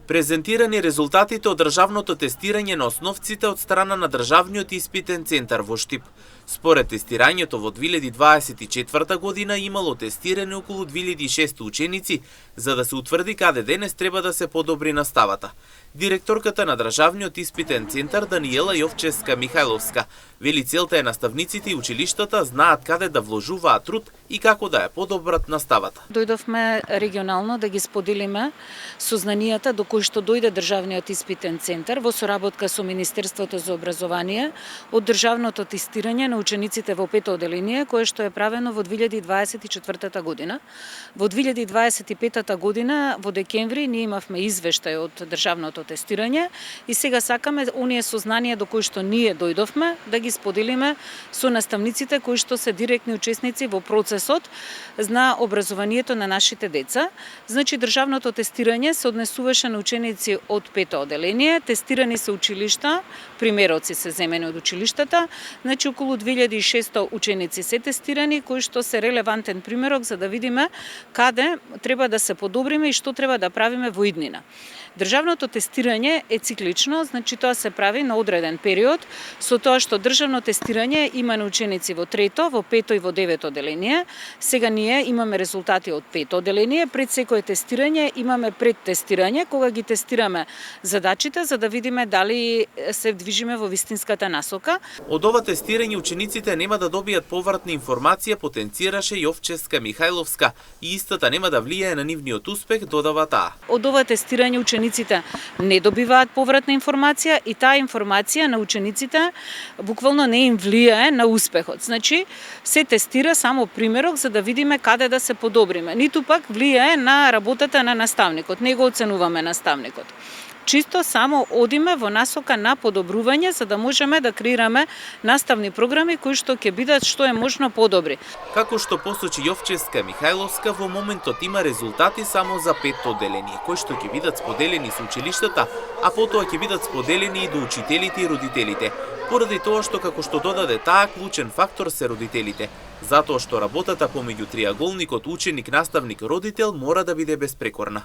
Презентирани резултатите од државното тестирање на основците од страна на Државниот испитен центар во Штип. Според тестирањето во 2024 година имало тестирани околу 2600 ученици за да се утврди каде денес треба да се подобри наставата. Директорката на Државниот испитен центар Даниела Јовчевска-Михајловска вели целта е наставниците и училиштата знаат каде да вложуваат труд и како да ја подобрат наставата. Дојдовме регионално да ги споделиме сознанијата до кои што дојде Државниот испитен центар во соработка со Министерството за образование од државното тестирање на учениците во пето оделение кое што е правено во 2024 година. Во 2025 година во декември ние имавме извештај од државното тестирање и сега сакаме оние сознанија до кои што ние дојдовме да ги споделиме со наставниците кои што се директни учесници во процесот на образованието на нашите деца. Значи државното тестирање се однесуваше на ученици од пето оделение, тестирани се училишта, примероци се земени од училиштата, значи околу 2600 ученици се тестирани кои што се релевантен примерок за да видиме каде треба да се подобриме и што треба да правиме во иднина. Државното тестирање е циклично, значи тоа се прави на одреден период, со тоа што државно тестирање има на ученици во трето, во пето и во девето оделение. Сега ние имаме резултати од пето оделение, пред секое тестирање имаме предтестирање, кога ги тестираме задачите за да видиме дали се движиме во вистинската насока. Од ова тестирање учениците нема да добијат повратна информација, потенцираше Јовчевска-Михајловска, и истата нема да влијае на нивниот успех, додава таа. Од ова тестирање учениците не добиваат повратна информација и таа информација на учениците буквално не им влијае на успехот. Значи, се тестира само примерок за да видиме каде да се подобриме. Ниту пак влијае на работата на наставникот, не го оценуваме наставникот. Чисто само одиме во насока на подобрување за да можеме да креираме наставни програми кои што ќе бидат што е можно подобри. Како што посочи Јовчевска-Михајловска, во моментот има резултати само за петто оделение, кои што ќе бидат споделени со училиштата, а потоа ќе бидат споделени и до учителите и родителите. Поради тоа што како што додаде таа клучен фактор се родителите, затоа што работата помеѓу триаголникот ученик, наставник, родител мора да биде безпрекорна.